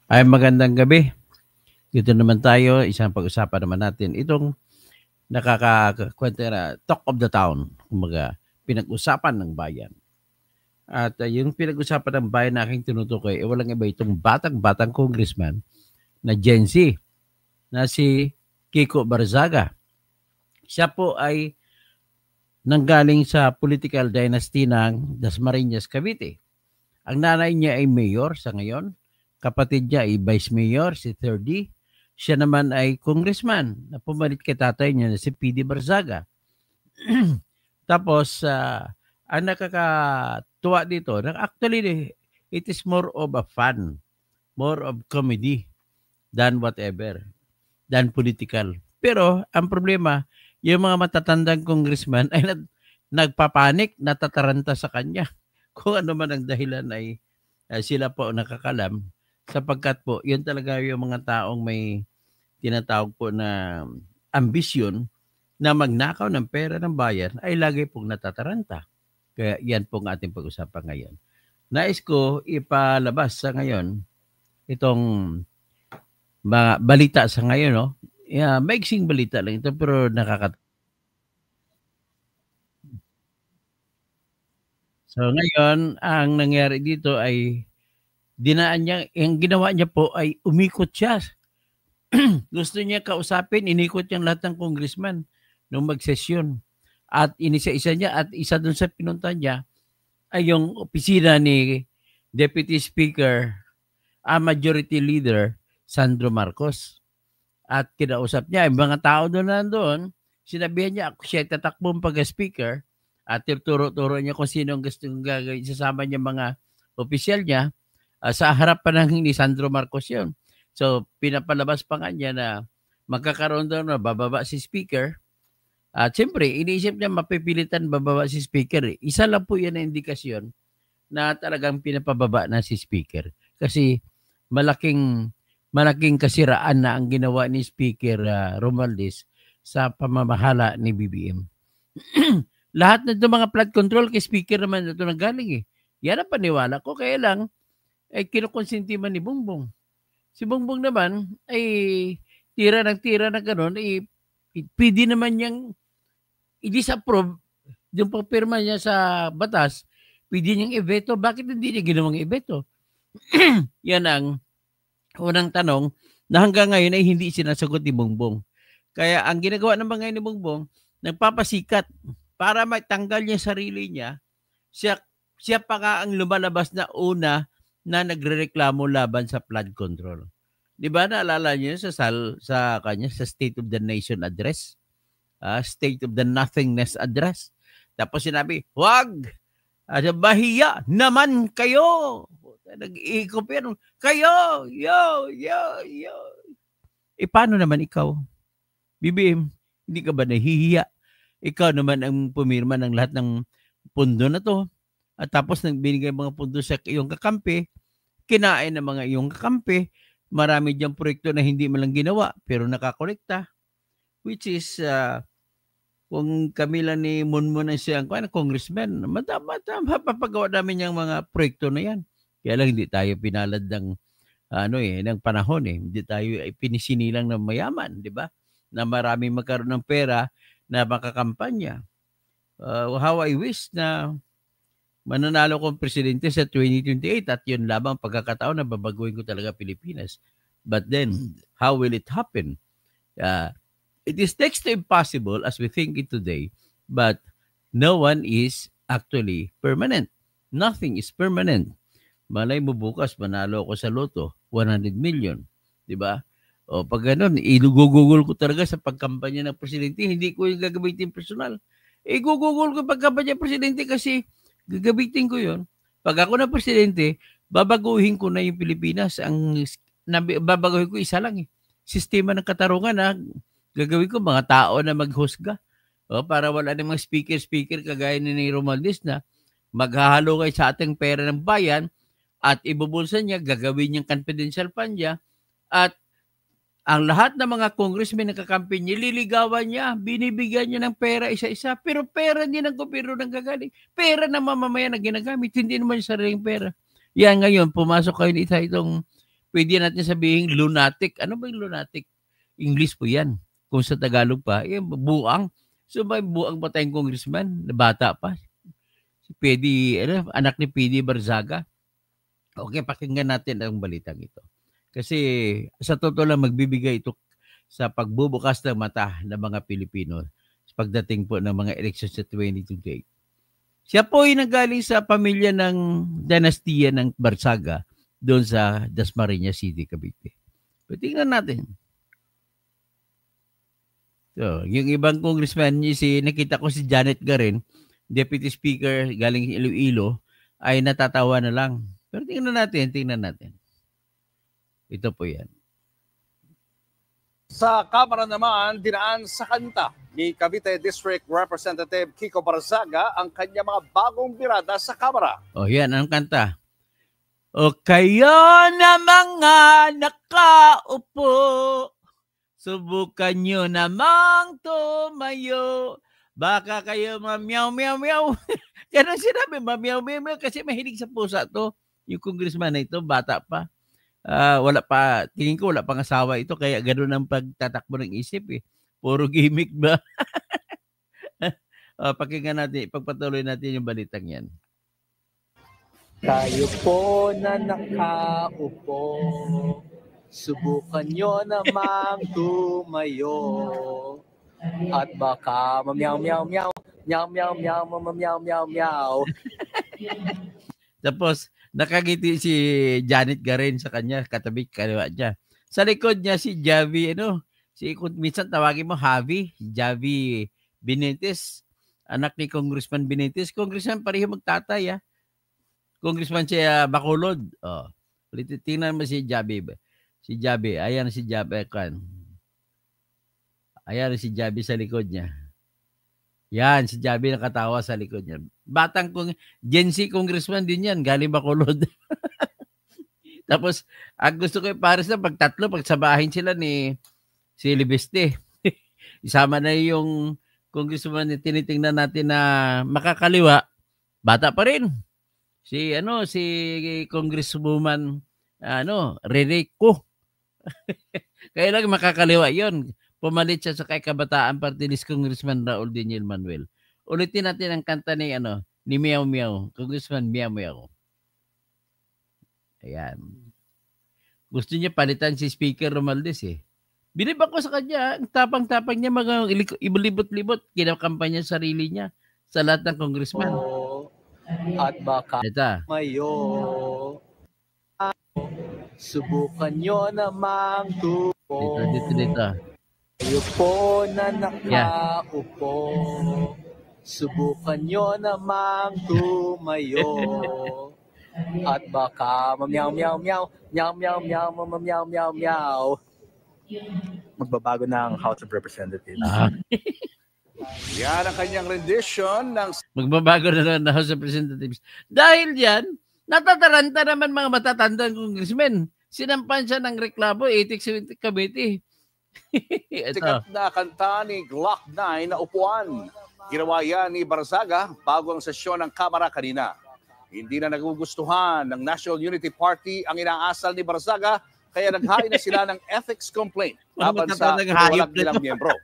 Ay magandang gabi. Dito naman tayo, isang pag-usapan naman natin itong nakakakwento na talk of the town, kumbaga pinag-usapan ng bayan. At yung pinag-usapan ng bayan na aking tinutukoy, walang iba itong batang-batang congressman na Gen Z, na si Kiko Barzaga. Siya po ay nanggaling sa political dynasty ng Dasmariñas, Cavite. Ang nanay niya ay mayor sa ngayon, kapatid niya ay vice mayor, si 3D. Siya naman ay congressman na pumalit kay tatay niya na si PD Barzaga. Tapos, ang nakakatuwa dito, actually, it is more of a fun, more of comedy than whatever, than political. Pero, ang problema, yung mga matatandang congressman ay nagpapanik, natataranta sa kanya. Kung ano man ang dahilan ay sila po nakakalam, sapagkat po, yun talaga yung mga taong may tinatawag po na ambisyon na magnakaw ng pera ng bayan ay lagi pong natataranta. Kaya yan pong ating pag-usapan ngayon. Nais ko ipalabas sa ngayon itong mga balita sa ngayon, no? Maiksing balita lang ito pero So ngayon, ang nangyari dito ay dinaan niya, ang ginawa niya po ay umikot siya. Gusto niya kausapin, inikot niya lahat ng congressman nung magsesyon. At inisa-isa niya at isa dun sa pinunta niya ay yung opisina ni Deputy Speaker, Majority Leader Sandro Marcos. At kinausap niya, yung mga tao doon nandoon, sinabihan niya, ako siya tatakbong pag-speaker at turo-turo niya kung sino ang gustong gagawin. Sasama niya mga opisyal niya sa harap pa ng ni Sandro Marcos yun. So, pinapalabas pa nga niya na magkakaroon daw na bababa si speaker. At siyempre, iniisip niya mapipilitan bababa si speaker. Isa lang po yan na indikasyon na talagang pinapababa na si speaker. Kasi malaking kasiraan na ang ginawa ni Speaker Romualdez sa pamamahala ni BBM. Lahat na itong mga flood control kay speaker naman ito nanggaling eh. Yan ang paniwala ko. Kaya lang, ay kinukonsinti man ni Bongbong. Si Bongbong naman ay tira ng gano'n, eh, pwede naman niyang i-disapprove yung pagpirma niya sa batas, pwede niyang i-veto. Bakit hindi niya ginawang i-veto? Yan ang unang tanong na hanggang ngayon ay hindi sinasagot ni Bongbong. Kaya ang ginagawa ng mga ni Bongbong, nagpapasikat para matanggal niya sarili niya. Siya pa nga ang lumalabas na una na nagrereklamo laban sa flood control. 'Di ba naalala niyo sa kanya sa State of the Nation address? State of the Nothingness address. Tapos sinabi, "Wag! Bahiya naman kayo." Nag-iikop yan. Kayo! Yo! Yo! Yo! Paano naman ikaw? BBM, hindi ka ba nahihiya? Ikaw naman ang pumirma ng lahat ng pundo na to. At tapos nagbinigay mga pundo sa iyong kakampi, kinain ng mga iyong kakampi, marami diyang proyekto na hindi man lang ginawa, pero nakakolekta. Which is, kung kami lang ni Munmun ang siyang congressman, mapapagawa namin yung mga proyekto na yan. Kaya lang hindi tayo pinalad ng ng panahon eh. Hindi tayo ay pinisinilang ng mayaman, di ba? Na maraming magkaroon ng pera na makakampanya. How I wish na mananalo kong presidente sa 2028 at yun lamang pagkakataon na babaguhin ko talaga Pilipinas. But then, how will it happen? It is next to impossible as we think it today, but no one is actually permanent. Nothing is permanent. Malay mo bukas, manalo ako sa loto, 100 million. Diba? O pag ganun, ilugugugol ko talaga sa pagkampanya ng presidente, hindi ko yung gagamitin personal. Igugugol ko pagkampanya ng presidente kasi gagamitin ko yun. Pag ako na presidente, babaguhin ko na yung Pilipinas. Babaguhin ko isa lang eh. Sistema ng katarungan na gagawin ko mga tao na maghusga. Para wala namang speaker kagaya ni Romualdez na maghahalo kayo sa ating pera ng bayan at ibubulsa niya, gagawin niyang confidential fund niya at ang lahat ng mga congressmen na kakampi niya, liligawan niya, binibigyan niya ng pera isa-isa, pero pera niya ng gobyerno nang gagaling. Pera ng mamamayan na ginagamit, hindi naman yung sariling pera. Yan ngayon, pumasok kayo isa itong pwede natin sabihin lunatic. Ano ba yung lunatic? English po yan. Kung sa Tagalog pa, buang. So may buang ba tayong congressman na bata pa? Si Pedi, anak ni Pedi Barzaga. Okay, pakinggan natin ang balitang ito. Kasi sa totoo lang magbibigay ito sa pagbubukas ng mata ng mga Pilipino pagdating po ng mga eleksyon sa 2028. Siya po ay nanggaling sa pamilya ng dinastiya ng Barzaga doon sa Dasmariñas City, Cavite. Pero tingnan natin. So, yung ibang congressman, nakita ko si Janet Garin, Deputy Speaker galing Iloilo, ay natatawa na lang. Pero tingnan natin. Ito po yan. Sa Kamara naman, dinaan sa kanta ni Cavite District Representative Kiko Barzaga ang kanya mga bagong birada sa Kamara. O yan, ang kanta. O kayo na mga nakaupo, subukan nyo namang tumayo. Baka kayo mamyaw-meow-meow. Yan ang sinabi, mamyaw-meow-meow kasi mahilig sa pusa to. Yung congressman na ito, bata pa. Tingin ko wala pang asawa ito, kaya ganoon ang pagtatakbo ng isip eh. Puro gimmick ba? Pakinggan natin, ipagpatuloy natin yung balitang yan. Kayo po na nakaupo, subukan nyo namang tumayo. At baka mamyaw-meow-meow, meow-meow-meow, mamyaw-meow-meow. Tapos, nakagiti si Janet Garin sa kanya, katabi kaliwa niya. Sa likod niya si Javi, minsan tawagin mo Javi Benitez, anak ni Congressman Benitez. Congressman pareho magtatay, Congressman siya Bacolod. Oh. Tingnan mo si Javi. Si Javi, ayan si Javi kan. Ayan si Javi sa likod niya. Yan, si Javi nakatawa sa likod niya. Batang Gen Z congressman din yan, galing Bacolod. Tapos, ang gusto ko yung pares na pagsabahin sila ni si Libeste. Isama na yung congressman na tinitingnan natin na makakaliwa, bata pa rin. Si Congresswoman Rene Co. Kaya lang makakaliwa yon. Pumalit siya sa kay Kabataan Party List Congressman Raul Daniel Manuel. Ulitin natin ang kanta ni Meow Meow, Congressman Meow Meow. Ayan. Gusto niya palitan si Speaker Romualdez eh. Binibak ko sa kanya, ang tapang-tapang niya, mga ibulibot-libot, kinakampanya sarili niya sa lahat ng congressman. At baka mayo, subukan nyo namang tupo. Dito. Kayo po na nakaupo, subukan nyo namang tumayo. At baka mamyaw-meow-meow, meow-meow-meow, mamyaw-meow-meow. Magbabago ng House of Representatives. Yan ang kanyang rendition ng... Magbabago na ng House of Representatives. Dahil yan, natataranta naman mga matatandang congressmen. Sinampan siya ng reklamo, Ethics Committee. Sikat na kanta ni Glock 9 na upuan. Ginawa yan ni Barzaga bago ang sesyon ng Kamara kanina. Hindi na nagugustuhan ng National Unity Party ang inaasal ni Barzaga, kaya naghain na sila ng ethics complaint laban sa walang nilang miyembro.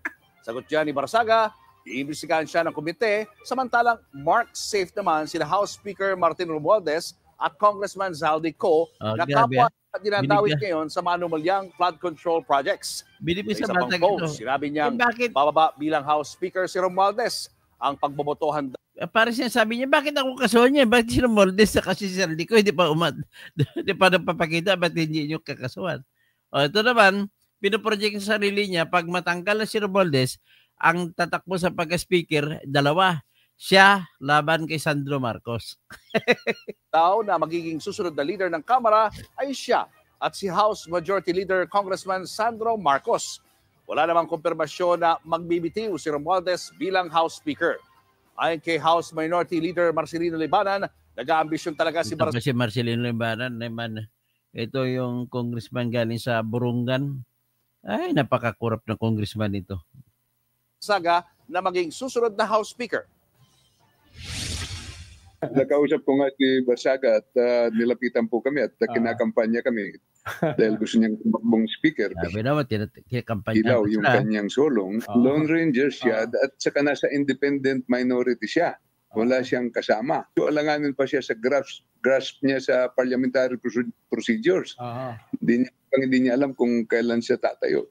Sagot dyan ni Barzaga, iimbestigahan siya ng komite, samantalang mark safe naman sila House Speaker Martin Romualdez at Congressman Zaldi Co na kapwa dinadawit ngayon sa manumalyang flood control projects. Binibig sa isang post, sinabi niyang bababa bilang House Speaker si Romualdez. Ang pagbobotohan. Para siya sabi niya, bakit ako kasuhan niya? Bakit si Romualdez sa kasi si Zaldi Co hindi pa napapakita, ba't hindi niyo kakasuhan? O ito naman, pinoproject sa sarili niya, pag matanggal na si Romualdez, ang tatakbo sa pagka-speaker, dalawa. Siya laban kay Sandro Marcos. Tao na magiging susunod na leader ng Kamara ay siya at si House Majority Leader Congressman Sandro Marcos. Wala namang kumpirmasyon na magbibitiw si Romualdez bilang House Speaker. Ayon kay House Minority Leader Marcelino Libanan, nag-aambisyon talaga si Marcelino Libanan naman. Ito yung congressman galing sa Burungan. Ay, napaka-corrupt na congressman ito. Saga na maging susunod na House Speaker. Nakausap ko nga si Barzaga at nilapitan po kami at kinakampanya kami. Dahil gusto niyang tumakbong speaker. Sabi naman, kinakampanya Ilaw yung kanyang solong. Lone Ranger siya at saka nasa independent minority siya. Wala siyang kasama. So alanganin pa siya sa grasp niya sa parliamentary procedures. Hindi niya alam kung kailan siya tatayo.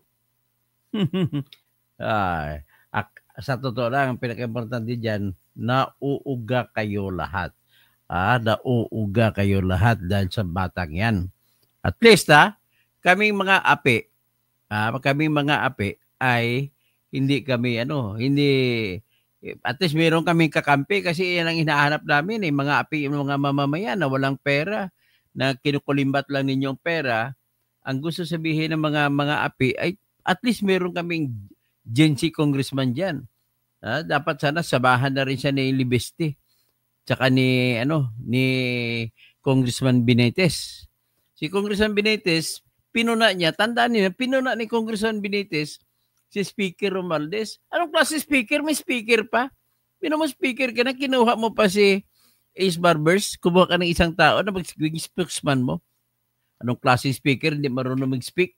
Sa totoo lang, ang pinaka-importante dyan, nauuga kayo lahat. Nauuga kayo lahat dahil sa batang yan. At least, kaming mga api ay hindi kami, at least meron kaming kakampi kasi yan ang hinahanap namin, mga api, mga mamamayan na walang pera, na kinukulimbat lang ninyong pera. Ang gusto sabihin ng mga api ay at least meron kaming Gen Z congressman dyan. Dapat sana sabahan na rin siya ni Libeste, tsaka ni Congressman Benitez. Si Congressman Benitez, pinuna niya, tandaan niyo, pinuna ni Congressman Benitez si Speaker Romualdez. Anong klase speaker? May speaker pa. Mo speaker ka na, kinuha mo pa si Ace Barbers, kumuha ka ng isang tao na magiging spokesman mo. Anong klase speaker? Hindi marunong mag-speak.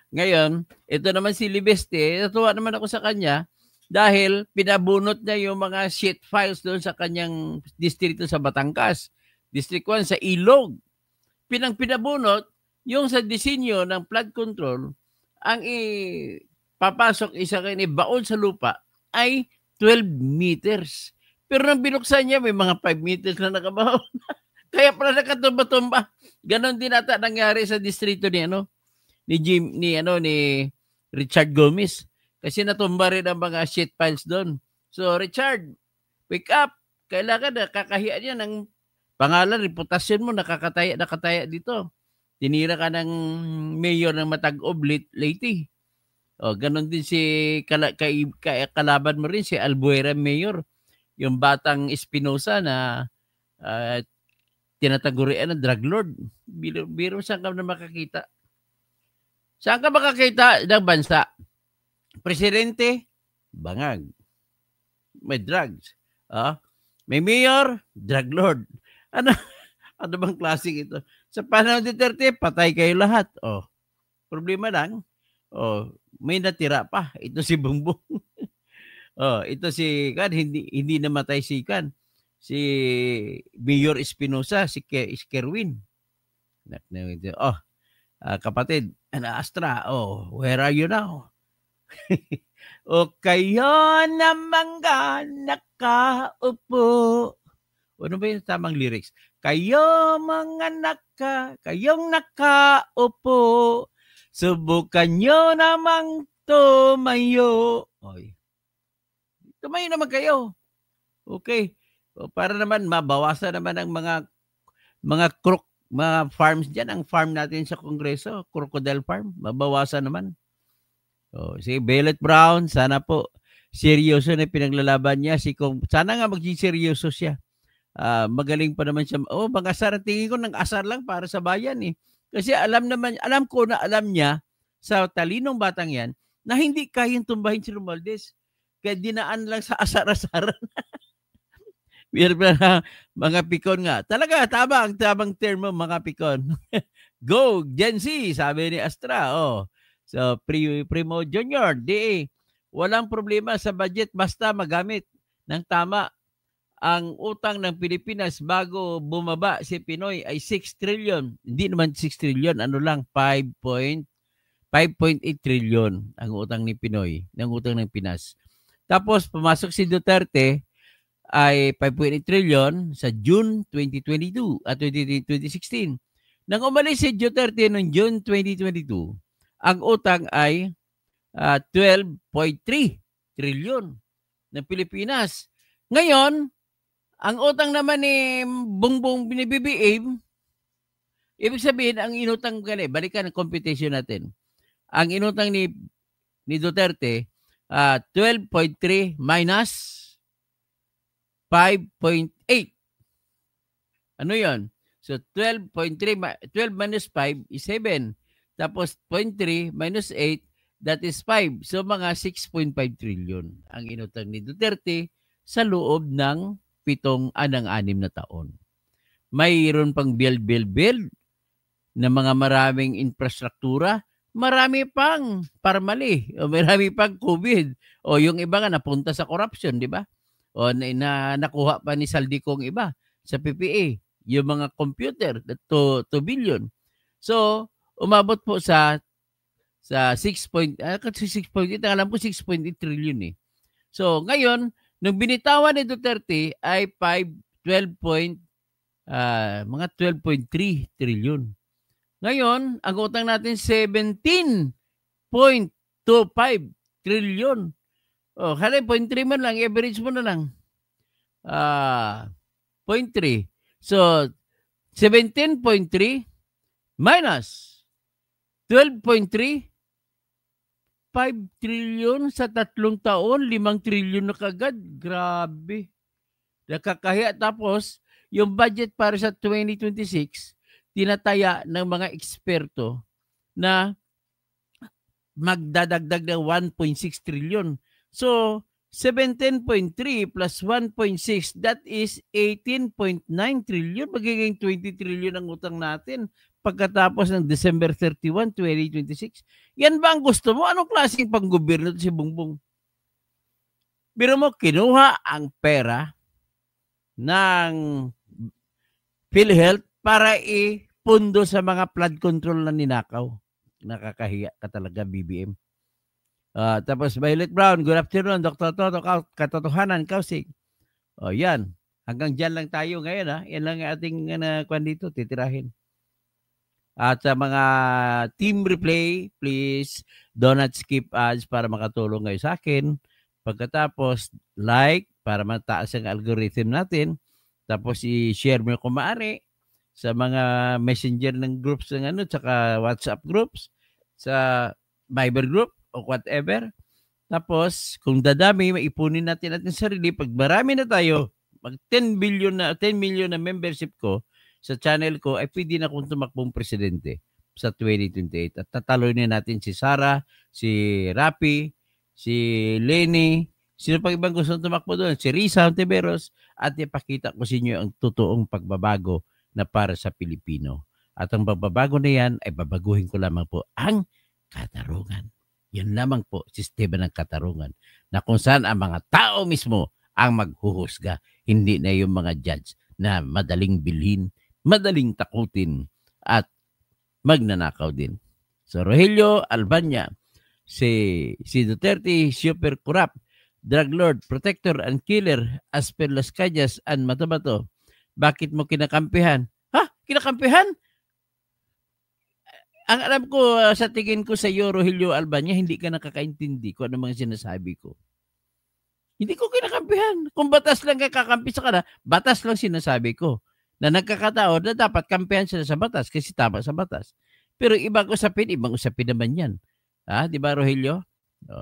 Ngayon, ito naman si Libeste, natuwa naman ako sa kanya dahil pinabunot niya yung mga sheet files doon sa kanyang distrito sa Batangas. District 1 sa Ilog. Pinabunot yung sa disenyo ng flood control, ang papasok isa kayo baon sa lupa ay 12 meters. Pero nang binuksan niya, may mga 5 meters na nakabaon. Kaya pala nakatumba-tumba. Ganon din ata nangyari sa distrito ni Richard Gomez. Kasi natumba rin ang mga sheet files doon. So Richard, wake up. Kailangan nakakahiya niya ng pangalan, reputasyon mo, nakataya dito. Tinira ka ng mayor ng Matag-Ob Leyte. Ganon din si kalaban mo rin, si Albuera Mayor. Yung batang Espinosa na tinatagurian ng drug lord. Biro saan ka na makakita? Saan ka makakita ng bansa? Presidente, bangag. May drugs. May mayor, drug lord. Ano bang klaseng ito? Sa panahon ni Duterte, patay kayo lahat. Problema lang. May natira pa. Ito si Bongbong. Ito si hindi namatay si Mayor Espinosa, si Kerwin. Kapatid, Astra, where are you now? Kayo naman nga nakaupo. Ano ba yung tamang lyrics? Kayo mga kayong nakaupo, subukan nyo namang tumayo. Tumayo naman kayo. Okay. Para naman mabawasan naman ang mga farms dyan. Ang farm natin sa Kongreso, Crocodile Farm, mabawasan naman. Si Bellet Brown, sana po seryoso na pinaglalaban niya. Sana nga maging seryoso siya. Magaling pa naman siya. Mga asar, tingin ko ng asar lang para sa bayan eh. Kasi alam ko na alam niya sa talinong batang yan na hindi kayang tumbahin si Romualdez. Kaya dinaan lang sa asar-asaran. Mga pikon nga. Talaga, ang tamang term mo, mga pikon. Go, Gen Z, sabi ni Astra. So, Primo Junior, walang problema sa budget basta magamit ng tama. Ang utang ng Pilipinas bago bumaba si Pinoy ay 6 trillion. Hindi naman 6 trillion, 5.8 trillion ang utang ni Pinoy, ng utang ng Pinas. Tapos pumasok si Duterte ay 5.8 trillion sa June 2022 at 2016. Nang umalis si Duterte noong June 2022, ang utang ay 12.3 trillion ng Pilipinas. Ngayon, ang utang naman ni Bongbong BBM, ibig sabihin, ang inutang balikan ang computation natin. Ang inutang ni Duterte, 12.3 minus 5.8. Ano yon? So, 12 minus 5 is 7. Tapos, 0.3 minus 8, that is 5. So, mga 6.5 trillion ang inutang ni Duterte sa loob ng 6 na taon. Mayroon pang build ng mga maraming infrastruktura, marami pang parmali o marami pang COVID o yung iba nga napunta sa corruption, di ba? O nakuha pa ni Saldico ang iba sa PPA, yung mga computer, 2 billion. So, umabot po sa 6.8, alam ko 6.8 trillion eh. So, ngayon, nung binitawan ni Duterte ay mga 12.3 trillion. Ngayon, ang utang natin 17.25 trillion. Oh, halay 0.3 man lang, average mo na lang. 0.3. So, 17.3 minus 12.3, 5 trillion sa 3 taon, 5 trillion na kagad. Grabe. Nakakahiya. Tapos, yung budget para sa 2026, tinataya ng mga eksperto na magdadagdag ng 1.6 trillion. So, 17.3 plus 1.6, that is 18.9 trillion. Magiging 20 trillion ang utang natin pagkatapos ng December 31, 2026. Yan ba ang gusto mo? Anong klaseng panggobyerno si Bongbong? Pero mo, kinuha ang pera ng PhilHealth para ipundo sa mga flood control na ninakaw. Nakakahiya ka talaga, BBM. Tapos Violet Brown, good afternoon, Dr. Toto, katotohanan, Kausig. Yan. Hanggang dyan lang tayo ngayon. Yan lang ating kwan dito, titirahin. At sa mga team replay, please do not skip ads para makatulong kayo sa akin. Pagkatapos, like para mataas ang algorithm natin. Tapos i-share mo kung maaari sa mga messenger ng groups ng tsaka WhatsApp groups, sa Viber group o whatever. Tapos, kung dadami, maipunin natin sarili. Pag marami na tayo, mag 10 million na membership ko sa channel ko, ay pwede na akong tumakbong presidente sa 2028. At tatalunin natin si Sara, si Rapi, si Lenny, sino pang ibang gusto tumakbo doon, si Risa Ontiveros, at ipakita ko sa inyo ang totoong pagbabago na para sa Pilipino. At ang pagbabago na yan ay babaguhin ko lamang po ang katarungan. Yan lamang po, sistema ng katarungan na kung saan ang mga tao mismo ang maghuhusga, hindi na yung mga judge na madaling bilhin, madaling takutin at magnanakaw din. So Rogelio Albania, si Duterte, super corrupt, drug lord, protector and killer as per Las Calles and Matabato. Bakit mo kinakampihan? Kinakampihan? Ang alam ko, sa tingin ko sa iyo, Rogelio Albania, hindi ka nakakaintindi kung ano mga sinasabi ko. Hindi ko kinakampihan. Kung batas lang kakampi sa kana, batas lang sinasabi ko. Na nagkakataon na dapat kampihan sila sa batas kasi tama sa batas. Pero ibang usapin naman yan. Di ba, Rogelio?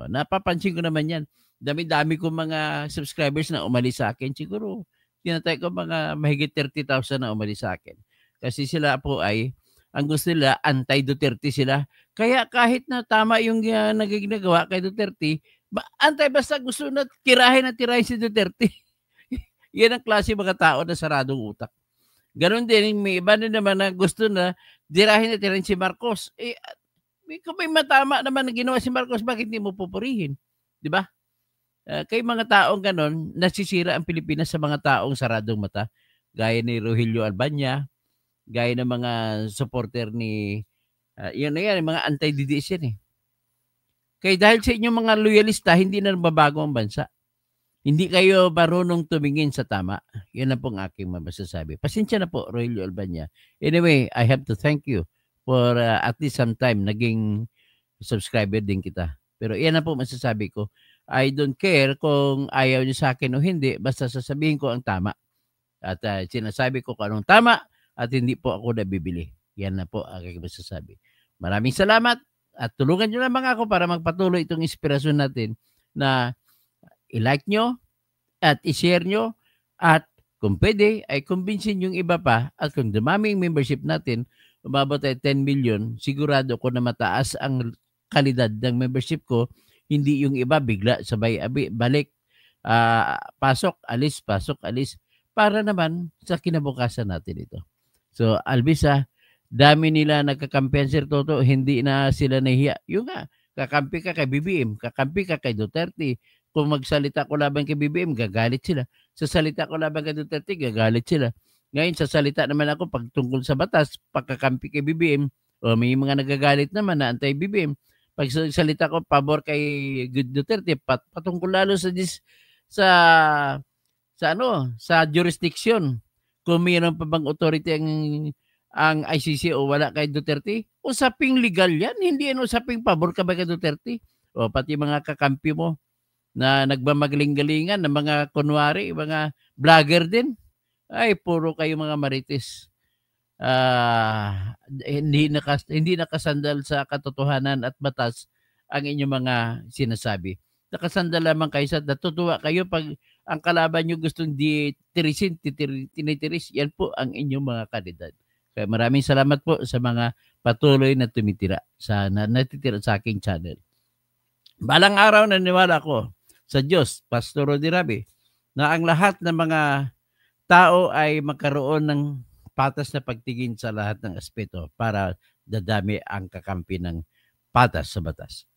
Napapansin ko naman yan. Dami-dami ko mga subscribers na umalis sa akin. Siguro, tinatay ko mga mahigit 30,000 na umalis sa akin. Kasi sila po ay, ang gusto nila, anti-Duterte sila. Kaya kahit na tama yung nagagawa kay Duterte, basta gusto na tirahin si Duterte. Yan ang klase mga tao na saradong utak. Ganon din, may iba na naman na gusto na tirahin si Marcos. Kung may matama naman na ginawa si Marcos, bakit hindi mo pupurihin? Di ba? Kay mga taong ganon, nasisira ang Pilipinas sa mga taong saradong mata. Gaya ni Rogelio Albania, gaya ng mga supporter ni, yun na yan, mga anti-DDS yan eh. Kaya dahil sa inyong mga loyalista, hindi na mababago ang bansa. Hindi kayo marunong tumingin sa tama. Yan na pong aking masasabi. Pasensya na po, Rogelio Albania. Anyway, I have to thank you for at least some time naging subscriber din kita. Pero yan na po masasabi ko. I don't care kung ayaw niyo sa akin o hindi, basta sasabihin ko ang tama. At sinasabi ko kung anong tama at hindi po ako nabibili. Yan na po ang aking masasabi. Maraming salamat at tulungan niyo naman ako para magpatuloy itong inspirasyon natin na i-like nyo at i-share nyo at kung pwede ay kumbinsin yung iba pa at kung dumami yung membership natin, umabot ay 10 million, sigurado ko na mataas ang kalidad ng membership ko. Hindi yung iba bigla sabay balik, pasok, alis, para naman sa kinabukasan natin ito. So, Albisa, dami nila nagkakampihan, Sir Toto, hindi na sila nahiya. Yung nga, kakampi ka kay BBM, kakampi ka kay Duterte. Kung magsalita ko laban kay BBM, gagalit sila. Sa salita ko laban kay Duterte, gagalit sila. Ngayon, sa salita naman ako pag tungkol sa batas, pagkakampi kay BBM, may mga nagagalit naman na anti-BBM. Pag salita ko pabor kay Duterte, patungkol lalo sa jurisdiction. Kung mayroon pa bang authority ang ICC o wala kay Duterte, usaping legal yan, hindi yan usaping pabor ka ba kay Duterte. O pati mga kakampi mo na nagmamagaling-galingan ng mga kunwari, mga vlogger din, ay puro kayo mga marites. Hindi nakasandal sa katotohanan at batas ang inyong mga sinasabi. Nakasandal lamang kayo sa natutuwa kayo pag ang kalaban nyo gustong tinitiris, yan po ang inyong mga kandidat. Kaya maraming salamat po sa mga patuloy na natitira sa aking channel. Balang araw naniwala ko sa Diyos, Pastor Rodi Rabi, na ang lahat ng mga tao ay magkaroon ng patas na pagtingin sa lahat ng aspeto para dadami ang kakampi ng patas sa batas.